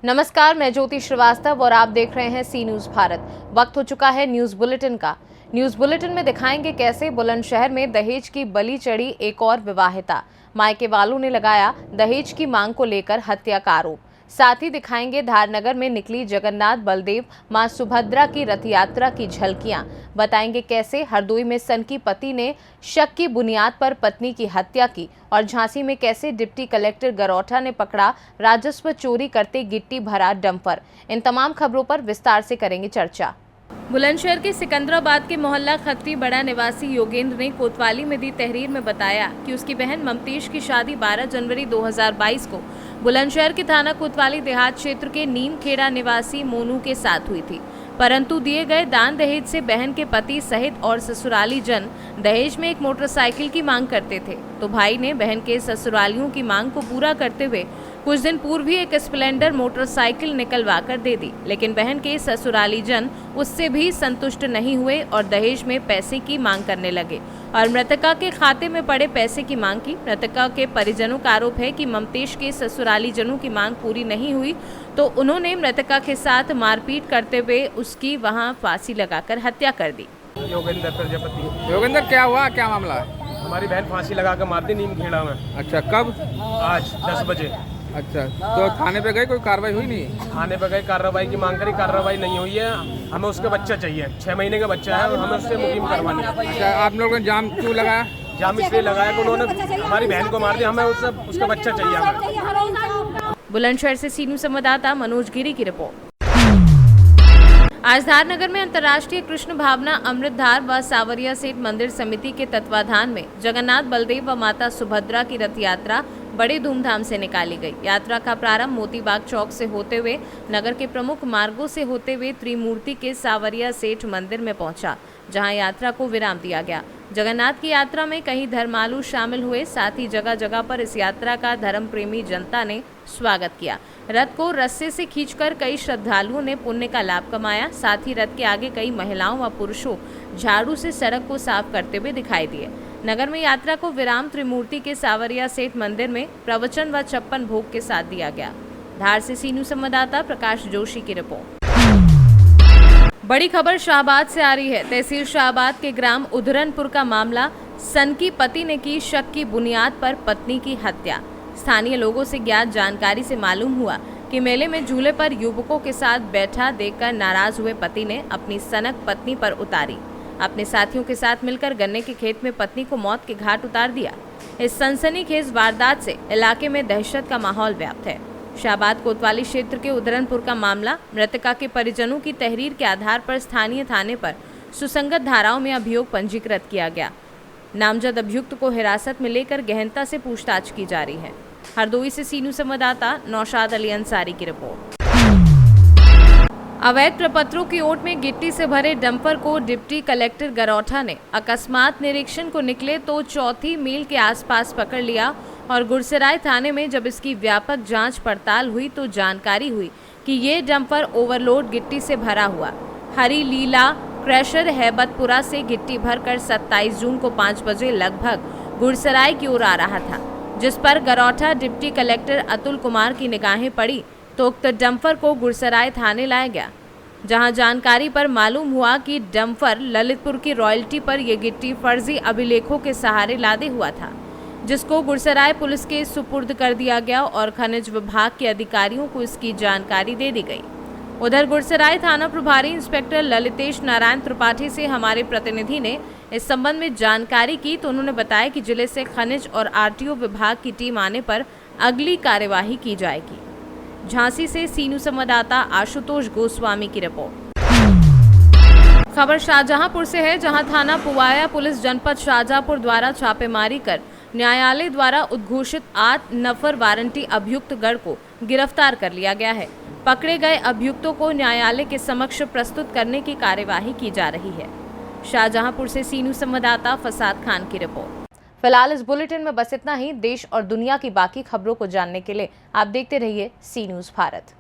नमस्कार, मैं ज्योति श्रीवास्तव और आप देख रहे हैं सी न्यूज भारत। वक्त हो चुका है न्यूज बुलेटिन का। न्यूज बुलेटिन में दिखाएंगे कैसे बुलंदशहर में दहेज की बलि चढ़ी एक और विवाहिता। मायके वालों ने लगाया दहेज की मांग को लेकर हत्या का आरोप। साथ ही दिखाएंगे धारनगर में निकली जगन्नाथ बलदेव मां सुभद्रा की रथ यात्रा की झलकियां। बताएंगे कैसे हरदोई में सनकी पति ने शक की बुनियाद पर पत्नी की हत्या की और झांसी में कैसे डिप्टी कलेक्टर गरौठा ने पकड़ा राजस्व चोरी करते गिट्टी भरा डंपर। इन तमाम खबरों पर विस्तार से करेंगे चर्चा। बुलंदशहर के सिकंदराबाद के मोहल्ला खत्री बड़ा निवासी योगेंद्र ने कोतवाली में दी तहरीर में बताया कि उसकी बहन ममतेश की शादी 12 जनवरी 2022 को बुलंदशहर के थाना कोतवाली देहात क्षेत्र के नीम खेड़ा निवासी मोनू के साथ हुई थी, परंतु दिए गए दान दहेज से बहन के पति सहित और ससुराली जन दहेज में एक मोटरसाइकिल की मांग करते थे, तो भाई ने बहन के ससुरालियों की मांग को पूरा करते हुए कुछ दिन पूर्व ही एक स्प्लेंडर मोटरसाइकिल निकलवा कर दे दी, लेकिन बहन के ससुराली जन उससे भी संतुष्ट नहीं हुए और दहेज में पैसे की मांग करने लगे और मृतका के खाते में पड़े पैसे की मांग की। मृतका के परिजनों का आरोप है कि ममतेश के ससुराली जनों की मांग पूरी नहीं हुई तो उन्होंने मृतका के साथ मारपीट करते हुए उसकी वहां फांसी लगाकर हत्या कर दी। योगेंद्र प्रजापति। योगेंद्र, क्या हुआ, क्या मामला है? हमारी बहन फांसी लगा कर मार दी नीम खेड़ा में। अच्छा, कब? आज 10 बजे। अच्छा, तो थाने पे गए, कोई कार्रवाई हुई नहीं? थाने पे गए, कार्रवाई की मांग करी, कार्रवाई नहीं हुई है। हमें उसका बच्चा चाहिए, 6 महीने का बच्चा है और हमें उससे मुकीम करवानी है। अच्छा, आप लोगों ने जाम क्यों लगाया? जाम इसलिए लगाया कि उन्होंने हमारी बहन को मार दिया, हमें उसका बच्चा चाहिए हमें। बुलंदशहर से सी न्यूज संवाददाता मनोज गिरी की रिपोर्ट। आज धारनगर में अंतर्राष्ट्रीय कृष्ण भावना अमृतधार व सावरिया सेठ मंदिर समिति के तत्वाधान में जगन्नाथ बलदेव व माता सुभद्रा की रथ यात्रा बड़े धूमधाम से निकाली गई। यात्रा का प्रारंभ मोतीबाग चौक से होते हुए नगर के प्रमुख मार्गों से होते हुए त्रिमूर्ति के सावरिया सेठ मंदिर में पहुंचा, जहां यात्रा को विराम दिया गया। जगन्नाथ की यात्रा में कई धर्मालु शामिल हुए, साथ ही जगह जगह पर इस यात्रा का धर्म प्रेमी जनता ने स्वागत किया। रथ को रस्से से खींचकर कई श्रद्धालुओं ने पुण्य का लाभ कमाया। साथ ही रथ के आगे कई महिलाओं व पुरुषों झाड़ू से सड़क को साफ करते हुए दिखाई दिए। नगर में यात्रा को विराम त्रिमूर्ति के सावरिया सेठ मंदिर में प्रवचन व 56 भोग के साथ दिया गया। धार से सी न्यूज संवाददाता प्रकाश जोशी की रिपोर्ट। बड़ी खबर शाहबाद से आ रही है। तहसील शाहबाद के ग्राम उधरनपुर का मामला, सनकी पति ने की शक की बुनियाद पर पत्नी की हत्या। स्थानीय लोगों से ज्ञात जानकारी से मालूम हुआ कि मेले में झूले पर युवकों के साथ बैठा देखकर नाराज हुए पति ने अपनी सनक पत्नी पर उतारी। अपने साथियों के साथ मिलकर गन्ने के खेत में पत्नी को मौत के घाट उतार दिया। इस सनसनीखेज वारदात से इलाके में दहशत का माहौल व्याप्त है। शाहबाद कोतवाली क्षेत्र के उधरनपुर का मामला, मृतका के परिजनों की तहरीर के आधार पर स्थानीय थाने पर सुसंगत धाराओं में अभियोग पंजीकृत किया गया। नामजद अभियुक्त को हिरासत में लेकर गहनता से पूछताछ की जा रही है। हरदोई से सी न्यूज संवाददाता नौशाद अली अंसारी की रिपोर्ट। अवैध प्रपत्रों की ओट में गिट्टी से भरे डंपर को डिप्टी कलेक्टर गरौठा ने अकस्मात निरीक्षण को निकले तो चौथी मील के आसपास पकड़ लिया और गुरसराय थाने में जब इसकी व्यापक जांच पड़ताल हुई तो जानकारी हुई कि ये डंपर ओवरलोड गिट्टी से भरा हुआ हरी लीला क्रशर हैबतपुरा से गिट्टी भरकर 27 जून को 5 बजे लगभग गुरसराय की ओर आ रहा था, जिस पर गरौठा डिप्टी कलेक्टर अतुल कुमार की निगाहें पड़ी तो उक्त डंपर को गुरसराय थाने लाया गया, जहां जानकारी पर मालूम हुआ कि डंपर ललितपुर की रॉयल्टी पर यह गिट्टी फर्जी अभिलेखों के सहारे लादे हुआ था, जिसको गुरसराय पुलिस के सुपुर्द कर दिया गया और खनिज विभाग के अधिकारियों को इसकी जानकारी दे दी गई। उधर गुरसराय थाना प्रभारी इंस्पेक्टर ललितेश नारायण त्रिपाठी से हमारे प्रतिनिधि ने इस संबंध में जानकारी की तो उन्होंने बताया कि जिले से खनिज और आरटीओ विभाग की टीम आने पर अगली कार्यवाही की जाएगी। झांसी से सी न्यूज संवाददाता आशुतोष गोस्वामी की रिपोर्ट। खबर शाहजहांपुर से है, जहां थाना पुवाया पुलिस जनपद शाहजहांपुर द्वारा छापेमारी कर न्यायालय द्वारा उद्घोषित 8 नफर वारंटी अभियुक्त गण को गिरफ्तार कर लिया गया है। पकड़े गए अभियुक्तों को न्यायालय के समक्ष प्रस्तुत करने की कार्यवाही की जा रही है। शाहजहांपुर से सी न्यूज संवाददाता फसाद खान की रिपोर्ट। फिलहाल इस बुलेटिन में बस इतना ही। देश और दुनिया की बाकी खबरों को जानने के लिए आप देखते रहिए सी न्यूज भारत।